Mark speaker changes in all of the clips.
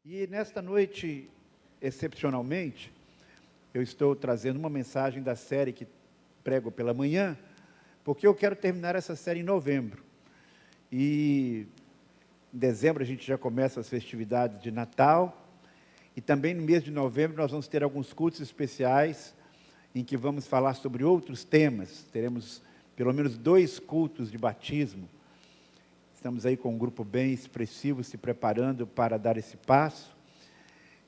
Speaker 1: E nesta noite, excepcionalmente, eu estou trazendo uma mensagem da série que prego pela manhã, porque eu quero terminar essa série em novembro. E em dezembro a gente já começa as festividades de Natal, e também no mês de novembro nós vamos ter alguns cultos especiais, em que vamos falar sobre outros temas. Teremos pelo menos 2 cultos de batismo. Estamos aí com um grupo bem expressivo, se preparando para dar esse passo.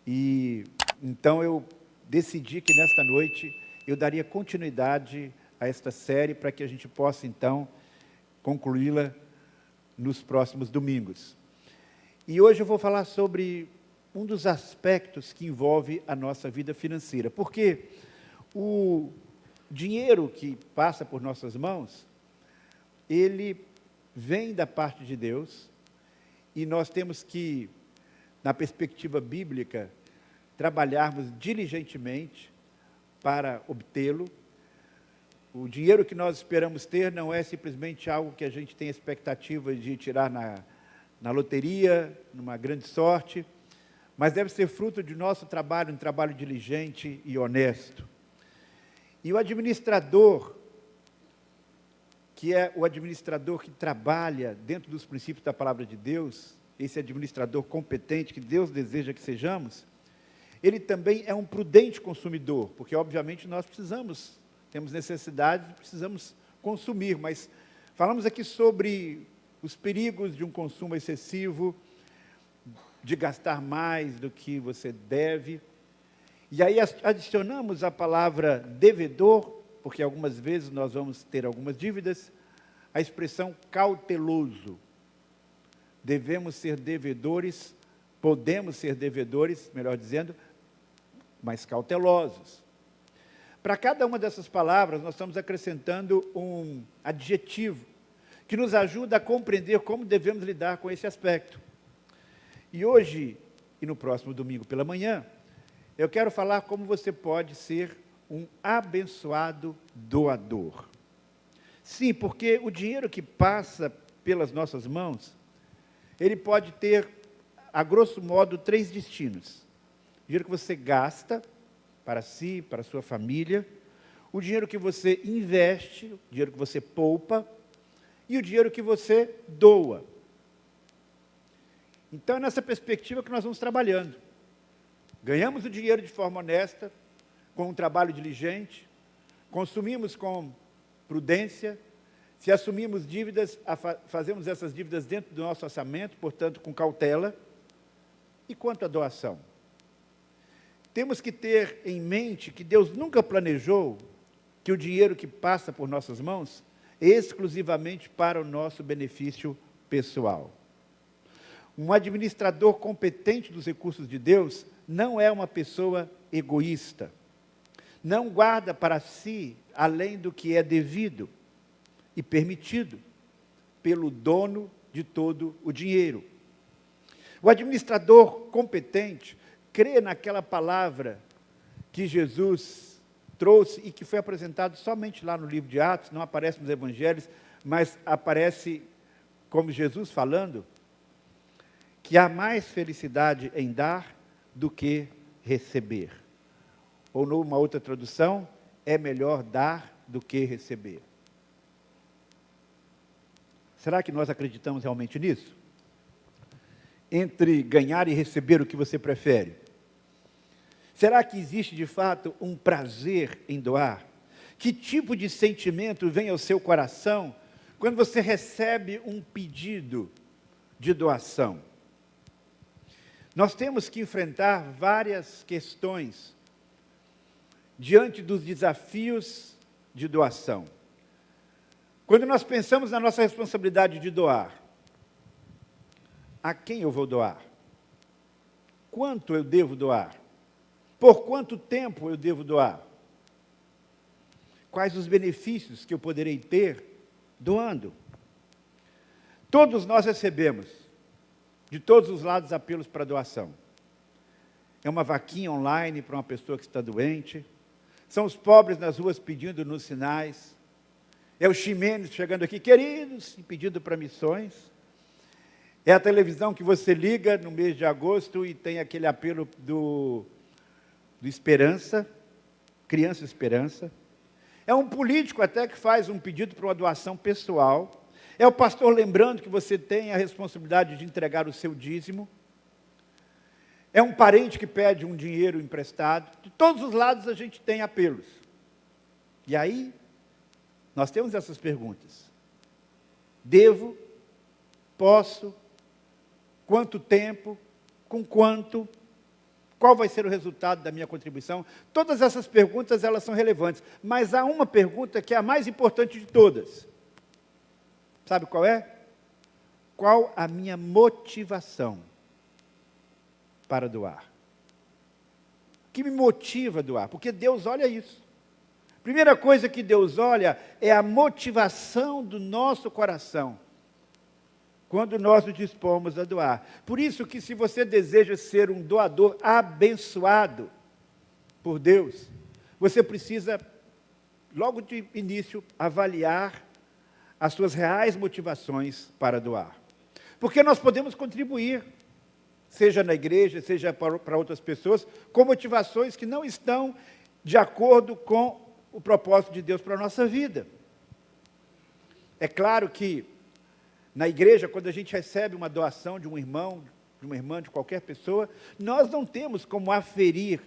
Speaker 1: E então eu decidi que nesta noite eu daria continuidade a esta série para que a gente possa então concluí-la nos próximos domingos. E hoje eu vou falar sobre um dos aspectos que envolve a nossa vida financeira, porque o dinheiro que passa por nossas mãos, ele vem da parte de Deus, e nós temos que, na perspectiva bíblica, trabalharmos diligentemente para obtê-lo. O dinheiro que nós esperamos ter não é simplesmente algo que a gente tem expectativa de tirar na loteria, numa grande sorte, mas deve ser fruto de nosso trabalho, um trabalho diligente e honesto. E o administrador, que é o administrador que trabalha dentro dos princípios da palavra de Deus, esse administrador competente que Deus deseja que sejamos, ele também é um prudente consumidor, porque obviamente nós temos necessidade, precisamos consumir, mas falamos aqui sobre os perigos de um consumo excessivo, de gastar mais do que você deve, e aí adicionamos a palavra devedor, porque algumas vezes nós vamos ter algumas dívidas, a expressão cauteloso. Devemos ser devedores, podemos ser devedores, melhor dizendo, mas cautelosos. Para cada uma dessas palavras, nós estamos acrescentando um adjetivo, que nos ajuda a compreender como devemos lidar com esse aspecto. E hoje, e no próximo domingo pela manhã, eu quero falar como você pode ser um abençoado doador. Sim, porque o dinheiro que passa pelas nossas mãos, ele pode ter, a grosso modo, 3 destinos. O dinheiro que você gasta para si, para a sua família, o dinheiro que você investe, o dinheiro que você poupa, e o dinheiro que você doa. Então, é nessa perspectiva que nós vamos trabalhando. Ganhamos o dinheiro de forma honesta, com um trabalho diligente, consumimos com prudência, se assumimos dívidas, fazemos essas dívidas dentro do nosso orçamento, portanto, com cautela. E quanto à doação? Temos que ter em mente que Deus nunca planejou que o dinheiro que passa por nossas mãos é exclusivamente para o nosso benefício pessoal. Um administrador competente dos recursos de Deus não é uma pessoa egoísta. Não guarda para si além do que é devido e permitido pelo dono de todo o dinheiro. O administrador competente crê naquela palavra que Jesus trouxe e que foi apresentado somente lá no livro de Atos, não aparece nos evangelhos, mas aparece como Jesus falando, que há mais felicidade em dar do que receber. Ou numa outra tradução, é melhor dar do que receber. Será que nós acreditamos realmente nisso? Entre ganhar e receber, o que você prefere? Será que existe de fato um prazer em doar? Que tipo de sentimento vem ao seu coração quando você recebe um pedido de doação? Nós temos que enfrentar várias questões diante dos desafios de doação. Quando nós pensamos na nossa responsabilidade de doar, a quem eu vou doar? Quanto eu devo doar? Por quanto tempo eu devo doar? Quais os benefícios que eu poderei ter doando? Todos nós recebemos, de todos os lados, apelos para doação. É uma vaquinha online para uma pessoa que está doente, são os pobres nas ruas pedindo nos sinais, é o Ximenes chegando aqui, queridos, e pedindo para missões, É a televisão que você liga no mês de agosto e tem aquele apelo do Esperança, Criança Esperança. É um político até que faz um pedido para uma doação pessoal. É o pastor lembrando que você tem a responsabilidade de entregar o seu dízimo. É um parente que pede um dinheiro emprestado. De todos os lados a gente tem apelos. E aí, nós temos essas perguntas. Devo? Posso? Quanto tempo? Com quanto? Qual vai ser o resultado da minha contribuição? Todas essas perguntas, elas são relevantes. Mas há uma pergunta que é a mais importante de todas. Sabe qual é? Qual a minha motivação para doar? O que me motiva a doar? Porque Deus olha isso. Primeira coisa que Deus olha é a motivação do nosso coração, quando nós nos dispomos a doar. Por isso que se você deseja ser um doador abençoado por Deus, você precisa, logo de início, avaliar as suas reais motivações para doar. Porque nós podemos contribuir, seja na igreja, seja para outras pessoas, com motivações que não estão de acordo com o propósito de Deus para a nossa vida. É claro que na igreja, quando a gente recebe uma doação de um irmão, de uma irmã, de qualquer pessoa, nós não temos como aferir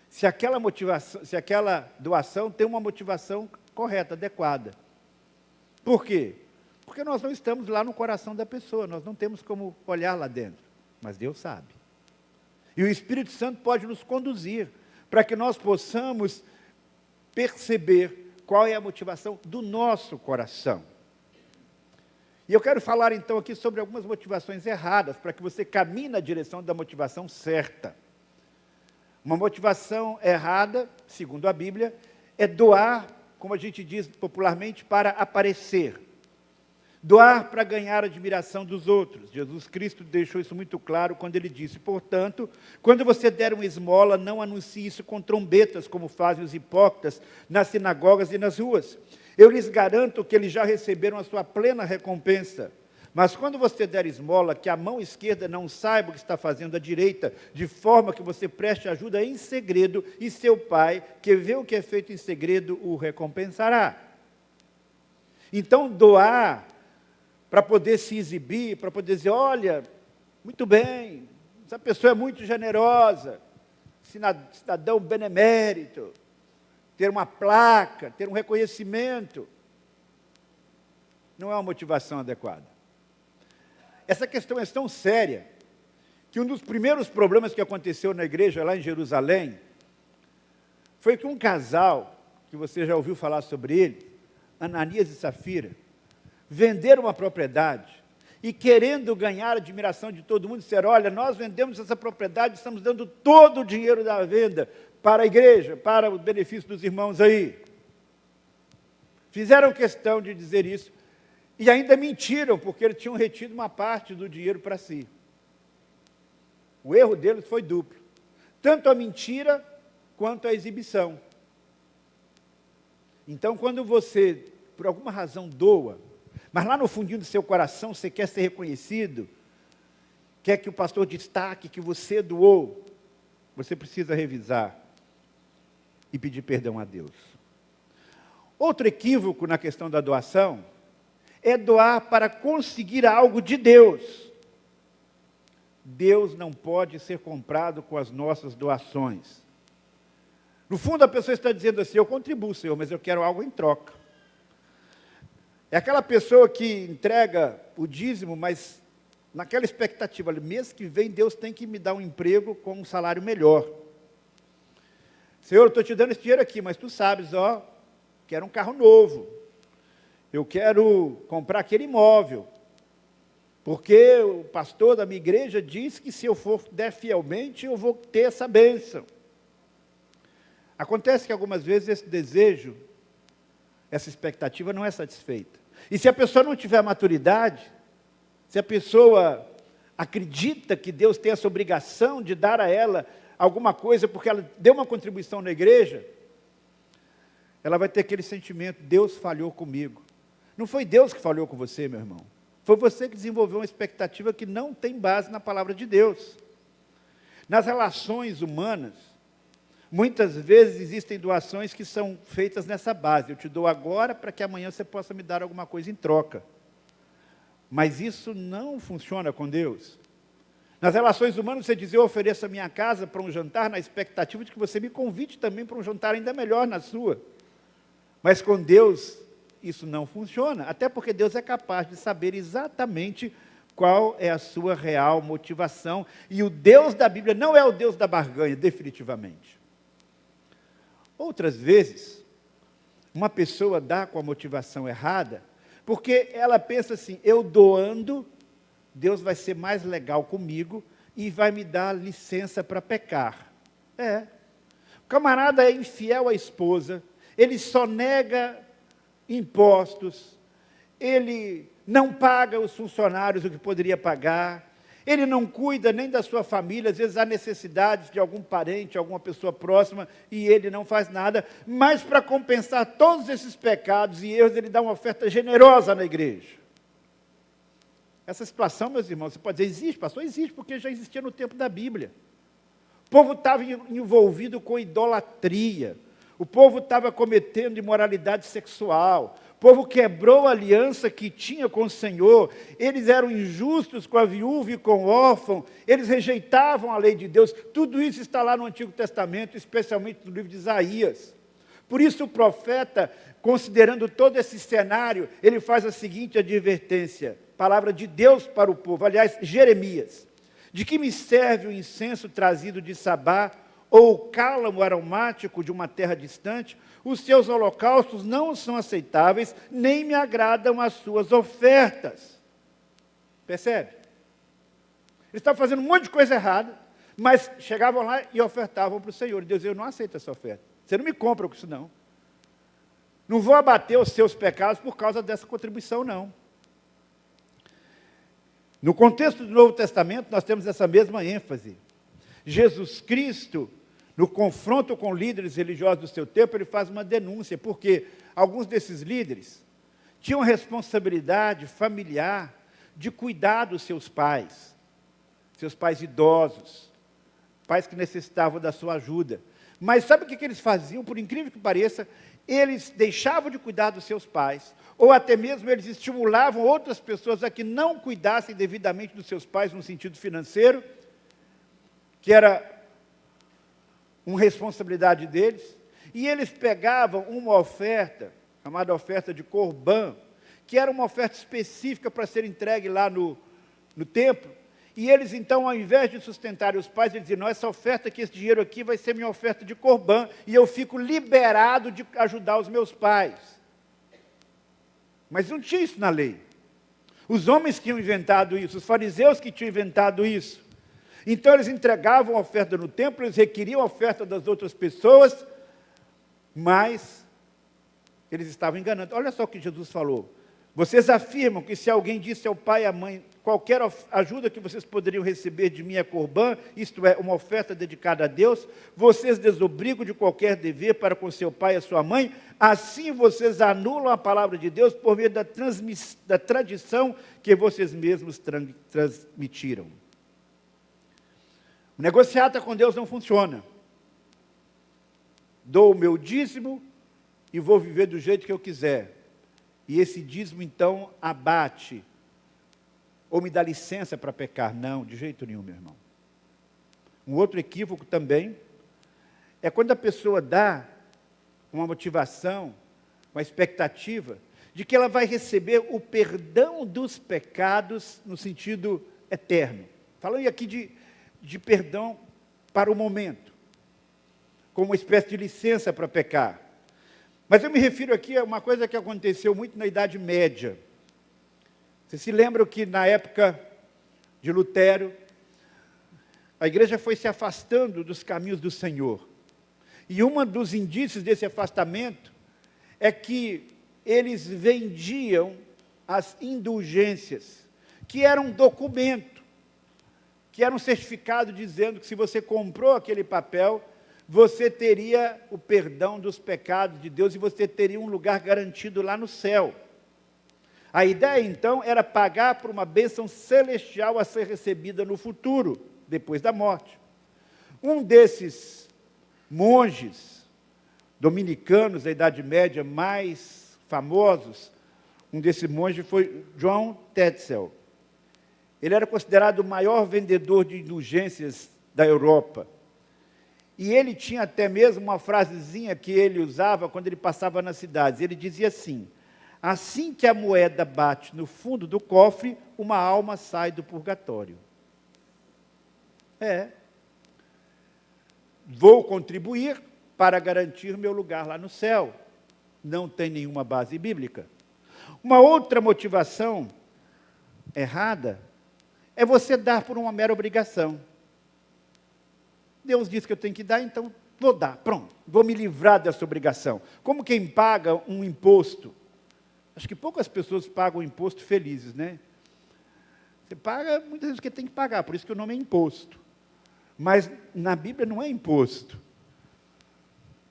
Speaker 1: se aquela motivação, se aquela doação tem uma motivação correta, adequada. Por quê? Porque nós não estamos lá no coração da pessoa, nós não temos como olhar lá dentro, mas Deus sabe. E o Espírito Santo pode nos conduzir para que nós possamos perceber qual é a motivação do nosso coração. E eu quero falar então aqui sobre algumas motivações erradas, para que você caminhe na direção da motivação certa. Uma motivação errada, segundo a Bíblia, é doar, como a gente diz popularmente, para aparecer. Doar para ganhar a admiração dos outros. Jesus Cristo deixou isso muito claro quando ele disse: portanto, quando você der uma esmola, não anuncie isso com trombetas, como fazem os hipócritas nas sinagogas e nas ruas. Eu lhes garanto que eles já receberam a sua plena recompensa. Mas quando você der esmola, que a mão esquerda não saiba o que está fazendo a direita, de forma que você preste ajuda em segredo, e seu pai, que vê o que é feito em segredo, o recompensará. Então, doar para poder se exibir, para poder dizer: olha, muito bem, essa pessoa é muito generosa, cidadão benemérito, ter uma placa, ter um reconhecimento, não é uma motivação adequada. Essa questão é tão séria, que um dos primeiros problemas que aconteceu na igreja lá em Jerusalém, foi que um casal, que você já ouviu falar sobre ele, Ananias e Safira, venderam uma propriedade, e querendo ganhar a admiração de todo mundo, disseram: olha, nós vendemos essa propriedade, estamos dando todo o dinheiro da venda para a igreja, para o benefício dos irmãos aí. Fizeram questão de dizer isso, e ainda mentiram, porque eles tinham retido uma parte do dinheiro para si. O erro deles foi duplo, tanto a mentira, quanto a exibição. Então, quando você, por alguma razão, doa, mas lá no fundinho do seu coração você quer ser reconhecido, quer que o pastor destaque que você doou, você precisa revisar e pedir perdão a Deus. Outro equívoco na questão da doação é doar para conseguir algo de Deus. Deus não pode ser comprado com as nossas doações. No fundo, a pessoa está dizendo assim: eu contribuo, Senhor, mas eu quero algo em troca. É aquela pessoa que entrega o dízimo, mas naquela expectativa: mês que vem Deus tem que me dar um emprego com um salário melhor. Senhor, eu estou te dando esse dinheiro aqui, mas tu sabes, quero um carro novo. Eu quero comprar aquele imóvel. Porque o pastor da minha igreja diz que se eu der fielmente, eu vou ter essa bênção. Acontece que algumas vezes esse desejo, essa expectativa não é satisfeita. E se a pessoa não tiver maturidade, se a pessoa acredita que Deus tem essa obrigação de dar a ela alguma coisa, porque ela deu uma contribuição na igreja, ela vai ter aquele sentimento: Deus falhou comigo. Não foi Deus que falhou com você, meu irmão. Foi você que desenvolveu uma expectativa que não tem base na palavra de Deus. Nas relações humanas, muitas vezes existem doações que são feitas nessa base. Eu te dou agora para que amanhã você possa me dar alguma coisa em troca. Mas isso não funciona com Deus. Nas relações humanas, você diz, eu ofereço a minha casa para um jantar na expectativa de que você me convide também para um jantar ainda melhor na sua. Mas com Deus, isso não funciona, até porque Deus é capaz de saber exatamente qual é a sua real motivação. E o Deus da Bíblia não é o Deus da barganha, definitivamente. Outras vezes, uma pessoa dá com a motivação errada, porque ela pensa assim, eu doando, Deus vai ser mais legal comigo e vai me dar licença para pecar. O camarada é infiel à esposa, ele só nega impostos, ele não paga os funcionários o que poderia pagar, ele não cuida nem da sua família, às vezes há necessidades de algum parente, alguma pessoa próxima, e ele não faz nada, mas para compensar todos esses pecados e erros, ele dá uma oferta generosa na igreja. Essa situação, meus irmãos, você pode dizer, existe, pastor? Existe, porque já existia no tempo da Bíblia. O povo estava envolvido com idolatria, o povo estava cometendo imoralidade sexual, o povo quebrou a aliança que tinha com o Senhor, eles eram injustos com a viúva e com o órfão, eles rejeitavam a lei de Deus, tudo isso está lá no Antigo Testamento, especialmente no livro de Isaías. Por isso o profeta, considerando todo esse cenário, ele faz a seguinte advertência, palavra de Deus para o povo, aliás, Jeremias, de que me serve o incenso trazido de Sabá, ou o cálamo aromático de uma terra distante? Os seus holocaustos não são aceitáveis, nem me agradam as suas ofertas. Percebe? Eles estavam fazendo um monte de coisa errada, mas chegavam lá e ofertavam para o Senhor. E Deus dizia, eu não aceito essa oferta. Você não me compra com isso, não. Não vou abater os seus pecados por causa dessa contribuição, não. No contexto do Novo Testamento, nós temos essa mesma ênfase. Jesus Cristo, no confronto com líderes religiosos do seu tempo, ele faz uma denúncia, porque alguns desses líderes tinham responsabilidade familiar de cuidar dos seus pais idosos, pais que necessitavam da sua ajuda. Mas sabe o que eles faziam? Por incrível que pareça, eles deixavam de cuidar dos seus pais, ou até mesmo eles estimulavam outras pessoas a que não cuidassem devidamente dos seus pais no sentido financeiro, que era uma responsabilidade deles, e eles pegavam uma oferta, chamada oferta de Corbã, que era uma oferta específica para ser entregue lá no templo, e eles então, ao invés de sustentarem os pais, eles diziam, não, essa oferta aqui, esse dinheiro aqui vai ser minha oferta de Corbã, e eu fico liberado de ajudar os meus pais. Mas não tinha isso na lei. Os homens que tinham inventado isso, os fariseus que tinham inventado isso. Então, eles entregavam a oferta no templo, eles requeriam a oferta das outras pessoas, mas eles estavam enganando. Olha só o que Jesus falou. Vocês afirmam que se alguém disse ao pai e à mãe, qualquer ajuda que vocês poderiam receber de mim é Corbã, isto é, uma oferta dedicada a Deus, vocês desobrigam de qualquer dever para com seu pai e a sua mãe, assim vocês anulam a palavra de Deus por meio da tradição que vocês mesmos transmitiram. O negociata com Deus não funciona. Dou o meu dízimo e vou viver do jeito que eu quiser. E esse dízimo, então, abate, ou me dá licença para pecar. Não, de jeito nenhum, meu irmão. Um outro equívoco também, é quando a pessoa dá uma motivação, uma expectativa, de que ela vai receber o perdão dos pecados no sentido eterno. Falando aqui de perdão para o momento, como uma espécie de licença para pecar. Mas eu me refiro aqui a uma coisa que aconteceu muito na Idade Média. Vocês se lembram que na época de Lutero, a igreja foi se afastando dos caminhos do Senhor. E um dos indícios desse afastamento é que eles vendiam as indulgências, que era um documento, que era um certificado dizendo que se você comprou aquele papel, você teria o perdão dos pecados de Deus e você teria um lugar garantido lá no céu. A ideia, então, era pagar por uma bênção celestial a ser recebida no futuro, depois da morte. Um desses monges dominicanos da Idade Média mais famosos, um desses monges foi John Tetzel. Ele era considerado o maior vendedor de indulgências da Europa. E ele tinha até mesmo uma frasezinha que ele usava quando ele passava nas cidades. Ele dizia assim: assim que a moeda bate no fundo do cofre, uma alma sai do purgatório. Vou contribuir para garantir meu lugar lá no céu. Não tem nenhuma base bíblica. Uma outra motivação errada é você dar por uma mera obrigação. Deus disse que eu tenho que dar, então vou dar, pronto, vou me livrar dessa obrigação. Como quem paga um imposto. Acho que poucas pessoas pagam imposto felizes, né? Você paga muitas vezes porque tem que pagar, por isso que o nome é imposto. Mas na Bíblia não é imposto.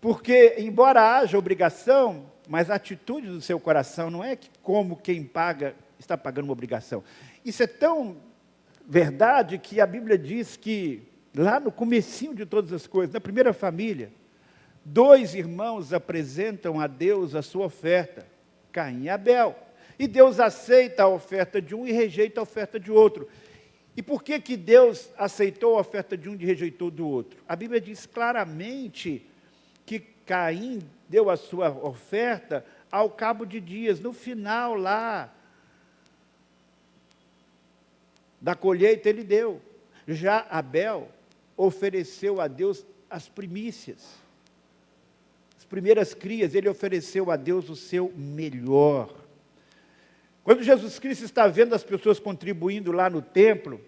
Speaker 1: Porque, embora haja obrigação, mas a atitude do seu coração não é que como quem paga está pagando uma obrigação. Isso é tão verdade que a Bíblia diz que, lá no comecinho de todas as coisas, na primeira família, 2 irmãos apresentam a Deus a sua oferta, Caim e Abel. E Deus aceita a oferta de um e rejeita a oferta de outro. E por que que Deus aceitou a oferta de um e rejeitou do outro? A Bíblia diz claramente que Caim deu a sua oferta ao cabo de dias, no final lá da colheita ele deu. Já Abel ofereceu a Deus as primícias, as primeiras crias, ele ofereceu a Deus o seu melhor. Quando Jesus Cristo está vendo as pessoas contribuindo lá no templo,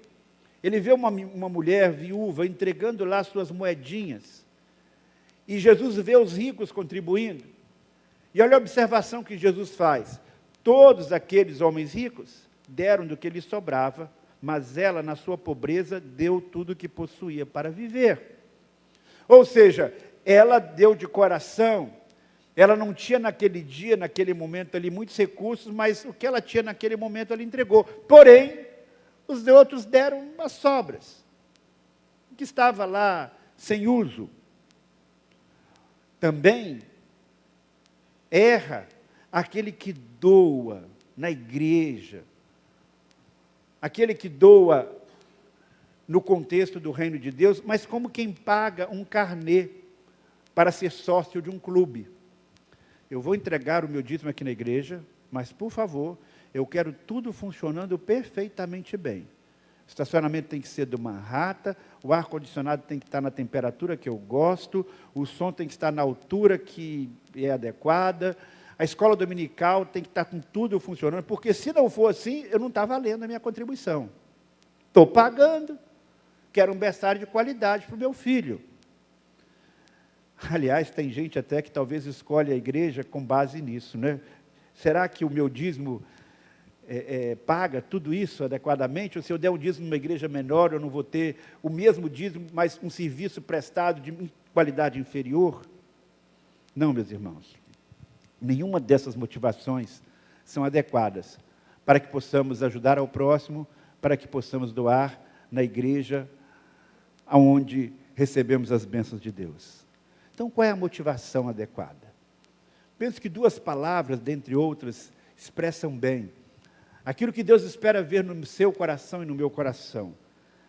Speaker 1: ele vê uma mulher viúva entregando lá suas moedinhas, e Jesus vê os ricos contribuindo, e olha a observação que Jesus faz: todos aqueles homens ricos deram do que lhes sobrava, mas ela, na sua pobreza, deu tudo o que possuía para viver. Ou seja, ela deu de coração. Ela não tinha naquele dia, naquele momento ali, muitos recursos, mas o que ela tinha naquele momento, ela entregou. Porém, os outros deram as sobras, que estava lá sem uso. Também erra aquele que doa na igreja, aquele que doa no contexto do reino de Deus, mas como quem paga um carnê para ser sócio de um clube. Eu vou entregar o meu dízimo aqui na igreja, mas, por favor, eu quero tudo funcionando perfeitamente bem. O estacionamento tem que ser de uma rata, o ar-condicionado tem que estar na temperatura que eu gosto, o som tem que estar na altura que é adequada, a escola dominical tem que estar com tudo funcionando, porque se não for assim, eu não está valendo a minha contribuição. Estou pagando, quero um berçário de qualidade para o meu filho. Aliás, tem gente até que talvez escolhe a igreja com base nisso, né? Será que o meu dízimo paga tudo isso adequadamente? Ou se eu der um dízimo numa igreja menor, eu não vou ter o mesmo dízimo, mas um serviço prestado de qualidade inferior? Não, meus irmãos. Nenhuma dessas motivações são adequadas para que possamos ajudar ao próximo, para que possamos doar na igreja onde recebemos as bênçãos de Deus. Então, qual é a motivação adequada? Penso que 2 palavras, dentre outras, expressam bem aquilo que Deus espera ver no seu coração e no meu coração: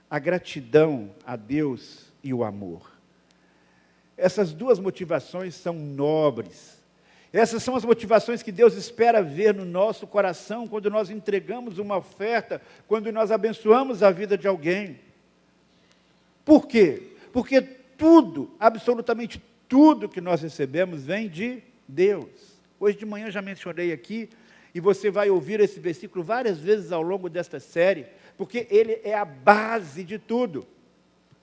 Speaker 1: a gratidão a Deus e o amor. Essas 2 motivações são nobres. Essas são as motivações que Deus espera ver no nosso coração quando nós entregamos uma oferta, quando nós abençoamos a vida de alguém. Por quê? Porque tudo, absolutamente tudo que nós recebemos vem de Deus. Hoje de manhã já mencionei aqui, e você vai ouvir esse versículo várias vezes ao longo desta série, porque ele é a base de tudo.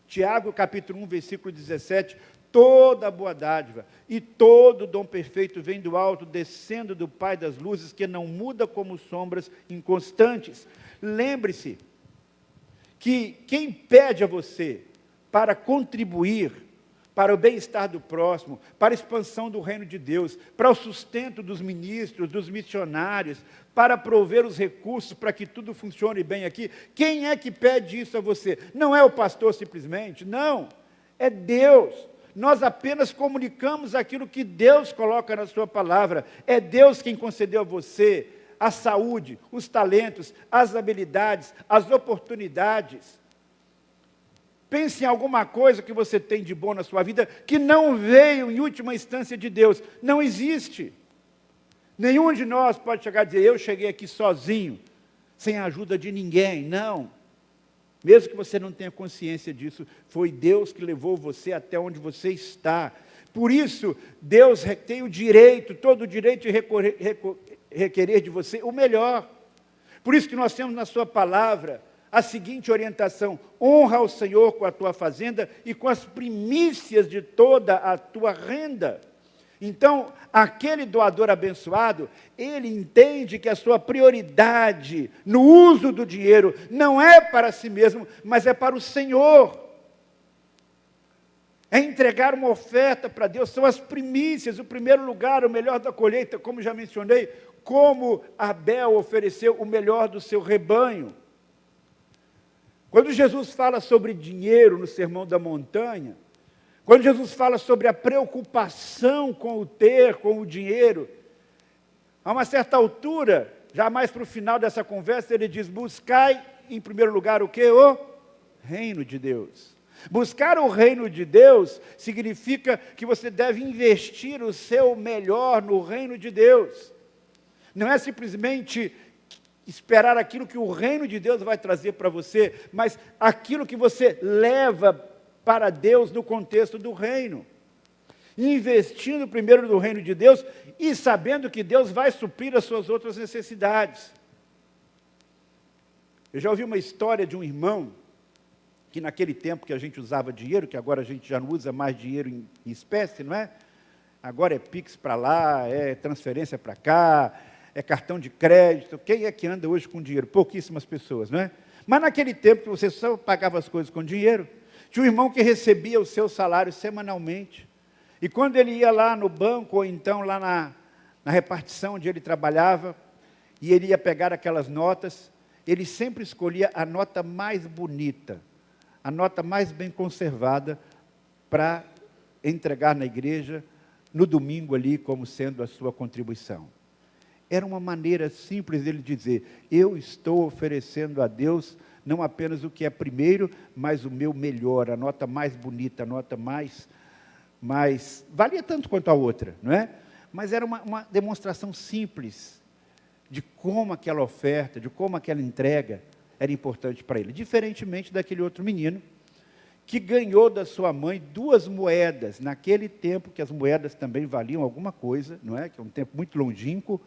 Speaker 1: Tiago, capítulo 1, versículo 17, toda boa dádiva e todo dom perfeito vem do alto, descendo do Pai das luzes, que não muda como sombras inconstantes. Lembre-se que quem pede a você para contribuir para o bem-estar do próximo, para a expansão do reino de Deus, para o sustento dos ministros, dos missionários, para prover os recursos para que tudo funcione bem aqui. Quem é que pede isso a você? Não é o pastor simplesmente, não, é Deus. Nós apenas comunicamos aquilo que Deus coloca na sua palavra. É Deus quem concedeu a você a saúde, os talentos, as habilidades, as oportunidades. Pense em alguma coisa que você tem de bom na sua vida que não veio em última instância de Deus. Não existe. Nenhum de nós pode chegar a dizer, eu cheguei aqui sozinho, sem a ajuda de ninguém. Não. Mesmo que você não tenha consciência disso, foi Deus que levou você até onde você está. Por isso, Deus tem o direito, todo o direito de requerer de você o melhor. Por isso que nós temos na sua palavra a seguinte orientação: honra ao Senhor com a tua fazenda e com as primícias de toda a tua renda. Então, aquele doador abençoado, ele entende que a sua prioridade no uso do dinheiro não é para si mesmo, mas é para o Senhor. É entregar uma oferta para Deus, são as primícias, o primeiro lugar, o melhor da colheita, como já mencionei, como Abel ofereceu o melhor do seu rebanho. Quando Jesus fala sobre dinheiro no Sermão da Montanha, quando Jesus fala sobre a preocupação com o ter, com o dinheiro, a uma certa altura, já mais para o final dessa conversa, ele diz, buscai em primeiro lugar o quê? O reino de Deus. Buscar o reino de Deus significa que você deve investir o seu melhor no reino de Deus. Não é simplesmente esperar aquilo que o reino de Deus vai trazer para você, mas aquilo que você leva para Deus no contexto do reino. Investindo primeiro no reino de Deus e sabendo que Deus vai suprir as suas outras necessidades. Eu já ouvi uma história de um irmão que naquele tempo que a gente usava dinheiro, que agora a gente já não usa mais dinheiro em espécie, não é? Agora é Pix para lá, é transferência para cá, é cartão de crédito. Quem é que anda hoje com dinheiro? Pouquíssimas pessoas, não é? Mas naquele tempo que você só pagava as coisas com dinheiro, tinha um irmão que recebia o seu salário semanalmente. E quando ele ia lá no banco, ou então lá na repartição onde ele trabalhava, e ele ia pegar aquelas notas, ele sempre escolhia a nota mais bonita, a nota mais bem conservada, para entregar na igreja, no domingo ali, como sendo a sua contribuição. Era uma maneira simples dele dizer, eu estou oferecendo a Deus não apenas o que é primeiro, mas o meu melhor, a nota mais bonita, a nota mais valia tanto quanto a outra, não é? Mas era uma demonstração simples de como aquela oferta, de como aquela entrega era importante para ele. Diferentemente daquele outro menino, que ganhou da sua mãe 2 moedas, naquele tempo que as moedas também valiam alguma coisa, não é? Que é um tempo muito longínquo,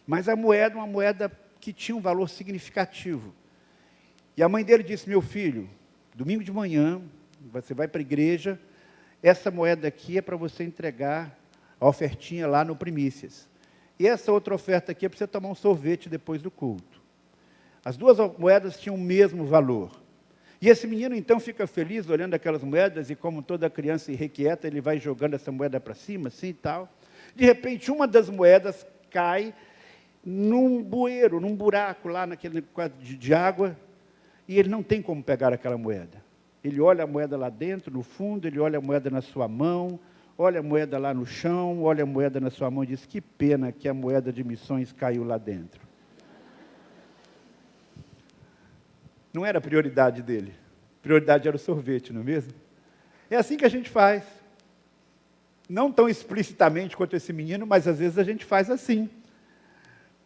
Speaker 1: mas a moeda, uma moeda que tinha um valor significativo. E a mãe dele disse, meu filho, domingo de manhã, você vai para a igreja, essa moeda aqui é para você entregar a ofertinha lá no Primícias. E essa outra oferta aqui é para você tomar um sorvete depois do culto. As 2 moedas tinham o mesmo valor. E esse menino então fica feliz olhando aquelas moedas e como toda criança irrequieta, ele vai jogando essa moeda para cima, assim e tal. De repente, uma das moedas cai num bueiro, num buraco lá naquele quadro de água, e ele não tem como pegar aquela moeda. Ele olha a moeda lá dentro, no fundo, ele olha a moeda na sua mão, olha a moeda lá no chão, olha a moeda na sua mão e diz, que pena que a moeda de missões caiu lá dentro. Não era a prioridade dele. A prioridade era o sorvete, não é mesmo? É assim que a gente faz. Não tão explicitamente quanto esse menino, mas às vezes a gente faz assim.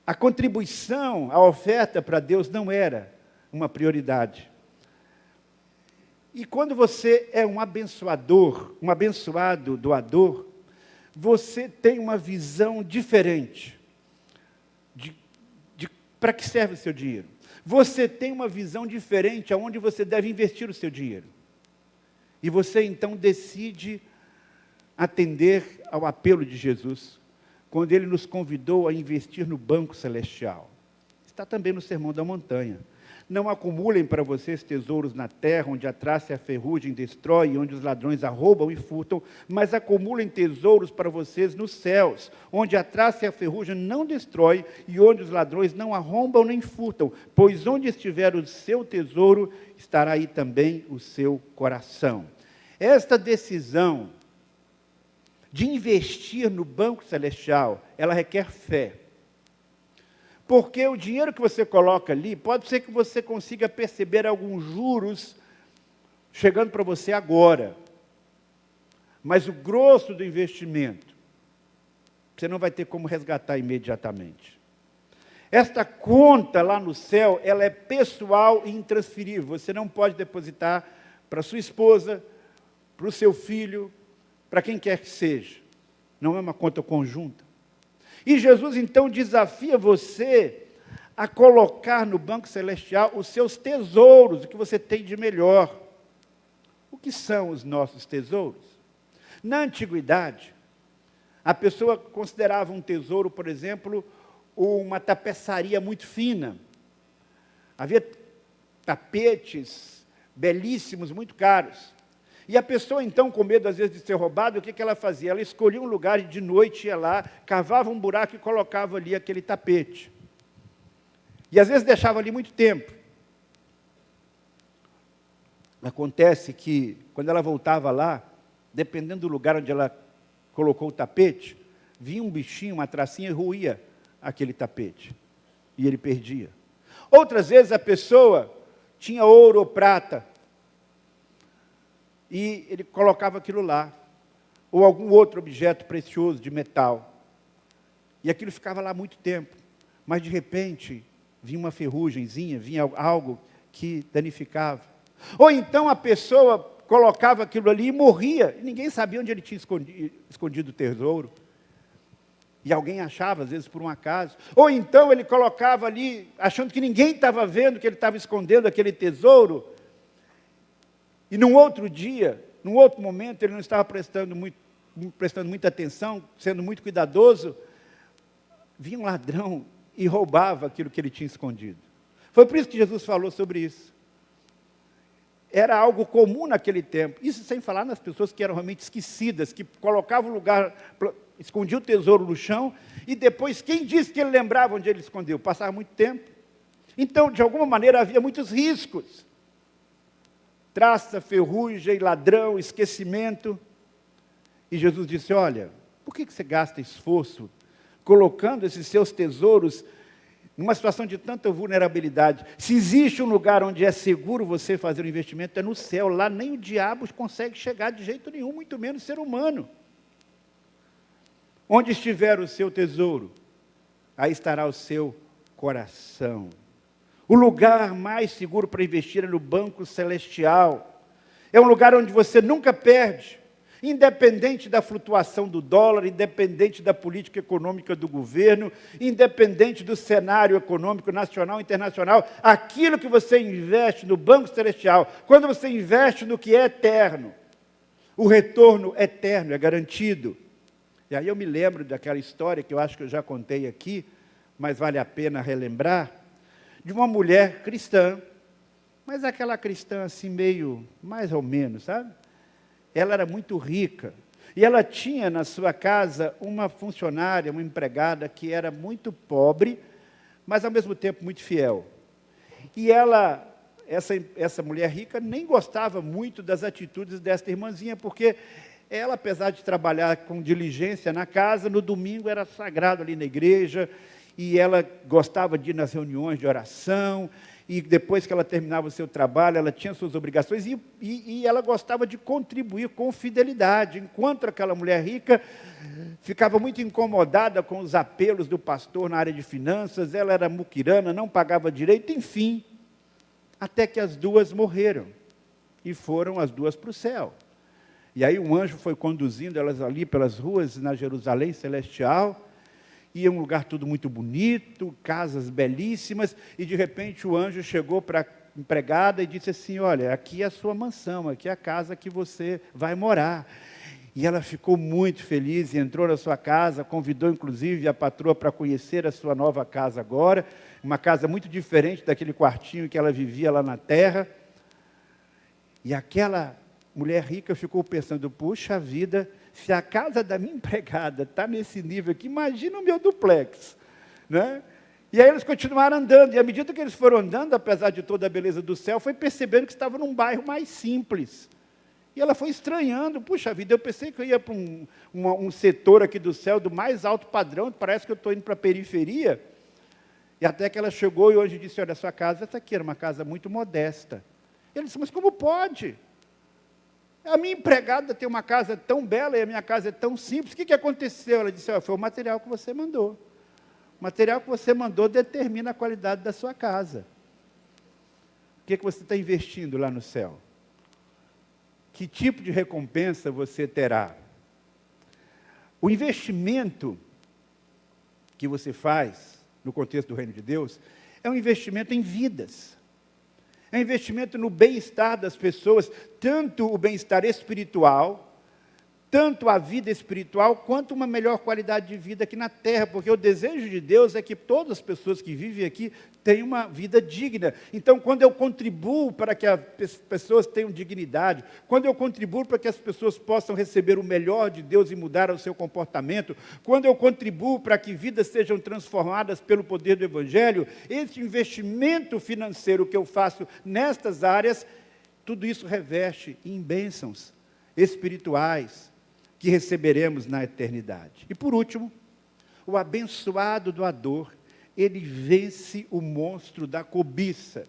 Speaker 1: A contribuição, a oferta para Deus não era uma prioridade. E quando você é um abençoador, um abençoado doador, você tem uma visão diferente de para que serve o seu dinheiro. Você tem uma visão diferente aonde você deve investir o seu dinheiro. E você então decide atender ao apelo de Jesus, quando ele nos convidou a investir no banco celestial. Está também no Sermão da Montanha. Não acumulem para vocês tesouros na terra, onde a traça e a ferrugem destrói, e onde os ladrões arrombam e furtam, mas acumulem tesouros para vocês nos céus, onde a traça e a ferrugem não destrói, e onde os ladrões não arrombam nem furtam, pois onde estiver o seu tesouro, estará aí também o seu coração. Esta decisão de investir no banco celestial, ela requer fé. Porque o dinheiro que você coloca ali, pode ser que você consiga perceber alguns juros chegando para você agora. Mas o grosso do investimento, você não vai ter como resgatar imediatamente. Esta conta lá no céu, ela é pessoal e intransferível. Você não pode depositar para sua esposa, para o seu filho, para quem quer que seja. Não é uma conta conjunta. E Jesus, então, desafia você a colocar no banco celestial os seus tesouros, o que você tem de melhor. O que são os nossos tesouros? Na antiguidade, a pessoa considerava um tesouro, por exemplo, uma tapeçaria muito fina. Havia tapetes belíssimos, muito caros. E a pessoa, então, com medo, às vezes, de ser roubada, o que ela fazia? Ela escolhia um lugar e, de noite, ia lá, cavava um buraco e colocava ali aquele tapete. E, às vezes, deixava ali muito tempo. Acontece que, quando ela voltava lá, dependendo do lugar onde ela colocou o tapete, vinha um bichinho, uma tracinha, e roía aquele tapete. E ele perdia. Outras vezes, a pessoa tinha ouro ou prata, e ele colocava aquilo lá, ou algum outro objeto precioso de metal. E aquilo ficava lá muito tempo, mas de repente vinha uma ferrugemzinha, vinha algo que danificava. Ou então a pessoa colocava aquilo ali e morria, e ninguém sabia onde ele tinha escondido o tesouro. E alguém achava, às vezes por um acaso. Ou então ele colocava ali, achando que ninguém estava vendo que ele estava escondendo aquele tesouro. E num outro dia, num outro momento, ele não estava prestando muita atenção, sendo muito cuidadoso, vinha um ladrão e roubava aquilo que ele tinha escondido. Foi por isso que Jesus falou sobre isso. Era algo comum naquele tempo. Isso sem falar nas pessoas que eram realmente esquecidas, que colocavam o lugar, escondiam o tesouro no chão, e depois, quem disse que ele lembrava onde ele escondeu? Passava muito tempo. Então, de alguma maneira, havia muitos riscos. Traça, ferrugem, ladrão, esquecimento. E Jesus disse, olha, por que você gasta esforço colocando esses seus tesouros numa situação de tanta vulnerabilidade? Se existe um lugar onde é seguro você fazer um investimento, é no céu. Lá nem o diabo consegue chegar de jeito nenhum, muito menos ser humano. Onde estiver o seu tesouro, aí estará o seu coração. O lugar mais seguro para investir é no banco celestial. É um lugar onde você nunca perde, independente da flutuação do dólar, independente da política econômica do governo, independente do cenário econômico nacional e internacional. Aquilo que você investe no banco celestial, quando você investe no que é eterno, o retorno eterno é garantido. E aí eu me lembro daquela história que eu acho que eu já contei aqui, mas vale a pena relembrar, de uma mulher cristã, mas aquela cristã assim meio, mais ou menos, sabe? Ela era muito rica, e ela tinha na sua casa uma funcionária, uma empregada que era muito pobre, mas ao mesmo tempo muito fiel. E ela, essa mulher rica, nem gostava muito das atitudes desta irmãzinha, porque ela, apesar de trabalhar com diligência na casa, no domingo era sagrado ali na igreja, e ela gostava de ir nas reuniões de oração, e depois que ela terminava o seu trabalho, ela tinha suas obrigações, e ela gostava de contribuir com fidelidade, enquanto aquela mulher rica ficava muito incomodada com os apelos do pastor na área de finanças, ela era muquirana, não pagava direito, enfim, até que as duas morreram, e foram as duas para o céu. E aí um anjo foi conduzindo elas ali pelas ruas na Jerusalém Celestial, e é um lugar tudo muito bonito, casas belíssimas, e de repente o anjo chegou para a empregada e disse assim, olha, aqui é a sua mansão, aqui é a casa que você vai morar. E ela ficou muito feliz e entrou na sua casa, convidou inclusive a patroa para conhecer a sua nova casa agora, uma casa muito diferente daquele quartinho que ela vivia lá na terra. E aquela mulher rica ficou pensando, puxa vida, se a casa da minha empregada está nesse nível aqui, imagina o meu duplex, né? E aí eles continuaram andando, e à medida que eles foram andando, apesar de toda a beleza do céu, foi percebendo que estava num bairro mais simples. E ela foi estranhando, puxa vida, eu pensei que eu ia para um setor aqui do céu do mais alto padrão, parece que eu estou indo para a periferia. E até que ela chegou e hoje disse, olha, sua casa, essa aqui era uma casa muito modesta. Ele disse, mas como pode? A minha empregada tem uma casa tão bela e a minha casa é tão simples, o que aconteceu? Ela disse, foi o material que você mandou. O material que você mandou determina a qualidade da sua casa. O que você está investindo lá no céu? Que tipo de recompensa você terá? O investimento que você faz, no contexto do reino de Deus, é um investimento em vidas. É um investimento no bem-estar das pessoas, tanto o bem-estar espiritual, tanto a vida espiritual, quanto uma melhor qualidade de vida aqui na terra, porque o desejo de Deus é que todas as pessoas que vivem aqui tenham uma vida digna. Então, quando eu contribuo para que as pessoas tenham dignidade, quando eu contribuo para que as pessoas possam receber o melhor de Deus e mudar o seu comportamento, quando eu contribuo para que vidas sejam transformadas pelo poder do Evangelho, esse investimento financeiro que eu faço nestas áreas, tudo isso reveste em bênçãos espirituais, que receberemos na eternidade. E por último, o abençoado doador, ele vence o monstro da cobiça.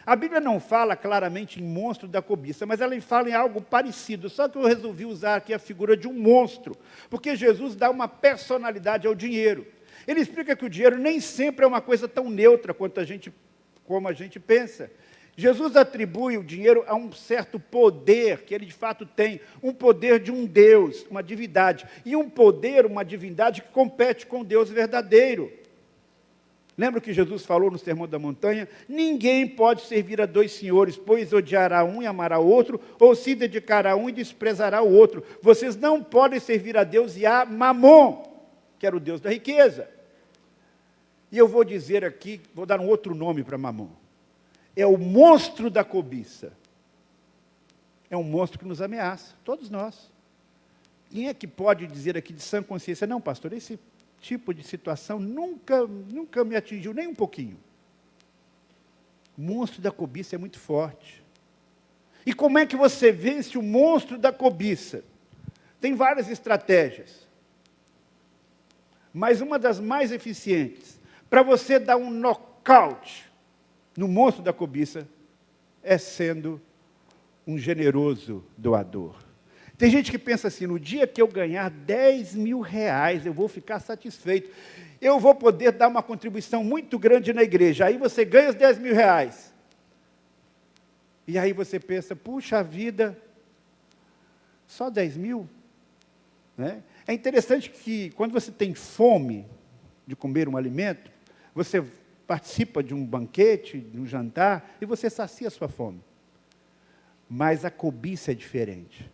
Speaker 1: A Bíblia não fala claramente em monstro da cobiça, mas ela fala em algo parecido, só que eu resolvi usar aqui a figura de um monstro, porque Jesus dá uma personalidade ao dinheiro. Ele explica que o dinheiro nem sempre é uma coisa tão neutra como a gente pensa. Jesus atribui o dinheiro a um certo poder que ele de fato tem, um poder de um Deus, uma divindade, e um poder, uma divindade que compete com o Deus verdadeiro. Lembra que Jesus falou no Sermão da Montanha? Ninguém pode servir a dois senhores, pois odiará um e amará o outro, ou se dedicará a um e desprezará o outro. Vocês não podem servir a Deus e a Mamon, que era o Deus da riqueza. E eu vou dizer aqui, vou dar um outro nome para Mamon. É o monstro da cobiça. É um monstro que nos ameaça, todos nós. Quem é que pode dizer aqui de sã consciência, não, pastor, esse tipo de situação nunca me atingiu nem um pouquinho. O monstro da cobiça é muito forte. E como é que você vence o monstro da cobiça? Tem várias estratégias. Mas uma das mais eficientes, para você dar um nocaute no monstro da cobiça, é sendo um generoso doador. Tem gente que pensa assim, no dia que eu ganhar 10 mil reais, eu vou ficar satisfeito. Eu vou poder dar uma contribuição muito grande na igreja. Aí você ganha os 10 mil reais. E aí você pensa, puxa vida, só 10 mil? Né? É interessante que quando você tem fome de comer um alimento, você participa de um banquete, de um jantar, e você sacia a sua fome. Mas a cobiça é diferente.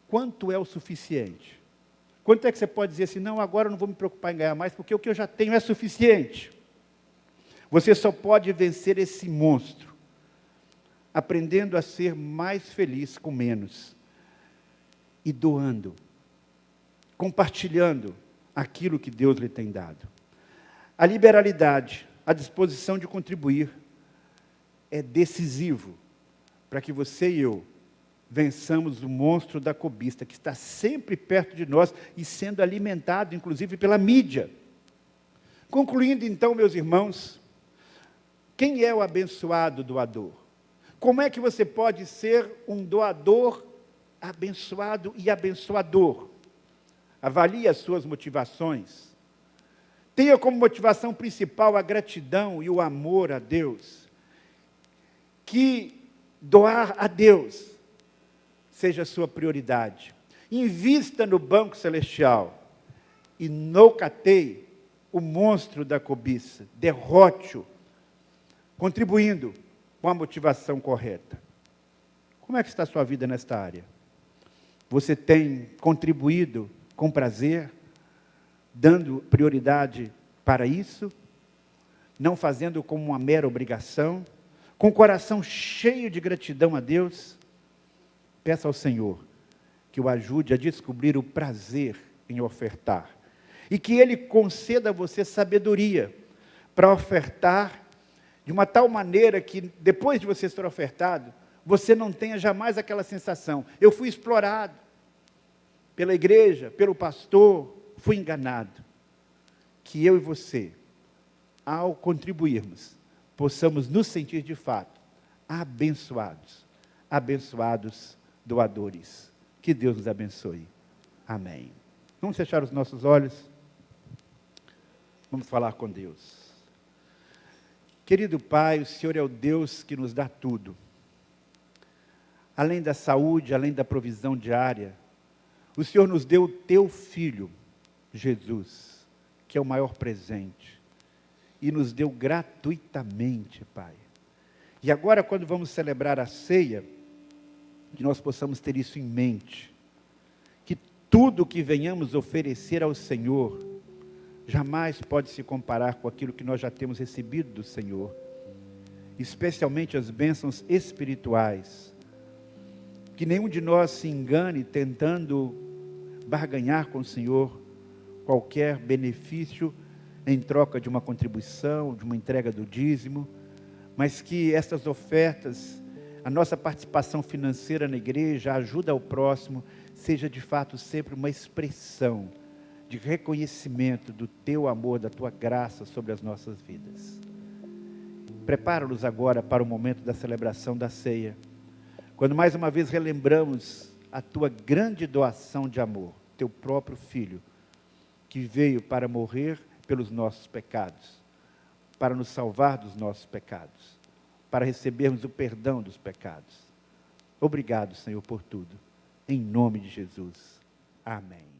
Speaker 1: Quanto é o suficiente? Quanto é que você pode dizer assim, não, agora eu não vou me preocupar em ganhar mais, porque o que eu já tenho é suficiente. Você só pode vencer esse monstro, aprendendo a ser mais feliz com menos, e doando, compartilhando aquilo que Deus lhe tem dado. A liberalidade, a disposição de contribuir, é decisivo para que você e eu vençamos o monstro da cobiça, que está sempre perto de nós e sendo alimentado, inclusive, pela mídia. Concluindo, então, meus irmãos, quem é o abençoado doador? Como é que você pode ser um doador abençoado e abençoador? Avalie as suas motivações. Tenha como motivação principal a gratidão e o amor a Deus. Que doar a Deus seja a sua prioridade. Invista no banco celestial e nocateie o monstro da cobiça. Derrote-o, contribuindo com a motivação correta. Como é que está a sua vida nesta área? Você tem contribuído com prazer, dando prioridade para isso? não fazendo como uma mera obrigação, com o coração cheio de gratidão a Deus, peça ao Senhor que o ajude a descobrir o prazer em ofertar. E que Ele conceda a você sabedoria para ofertar de uma tal maneira que, depois de você ser ofertado, você não tenha jamais aquela sensação: eu fui explorado pela igreja, pelo pastor, fui enganado. Que eu e você, ao contribuirmos, possamos nos sentir de fato abençoados, abençoados doadores. Que Deus nos abençoe. Amém. Vamos fechar os nossos olhos. Vamos falar com Deus. Querido Pai, o Senhor é o Deus que nos dá tudo. Além da saúde, além da provisão diária, o Senhor nos deu o teu Filho, Jesus, que é o maior presente, e nos deu gratuitamente, Pai. E agora, quando vamos celebrar a ceia, que nós possamos ter isso em mente, que tudo que venhamos oferecer ao Senhor, jamais pode se comparar com aquilo que nós já temos recebido do Senhor, especialmente as bênçãos espirituais. Que nenhum de nós se engane tentando barganhar com o Senhor qualquer benefício em troca de uma contribuição, de uma entrega do dízimo, mas que estas ofertas, a nossa participação financeira na igreja, a ajuda ao próximo, seja de fato sempre uma expressão de reconhecimento do teu amor, da tua graça sobre as nossas vidas. Prepara-nos agora para o momento da celebração da ceia, quando mais uma vez relembramos a tua grande doação de amor, teu próprio Filho, que veio para morrer pelos nossos pecados, para nos salvar dos nossos pecados, para recebermos o perdão dos pecados. Obrigado, Senhor, por tudo. Em nome de Jesus. Amém.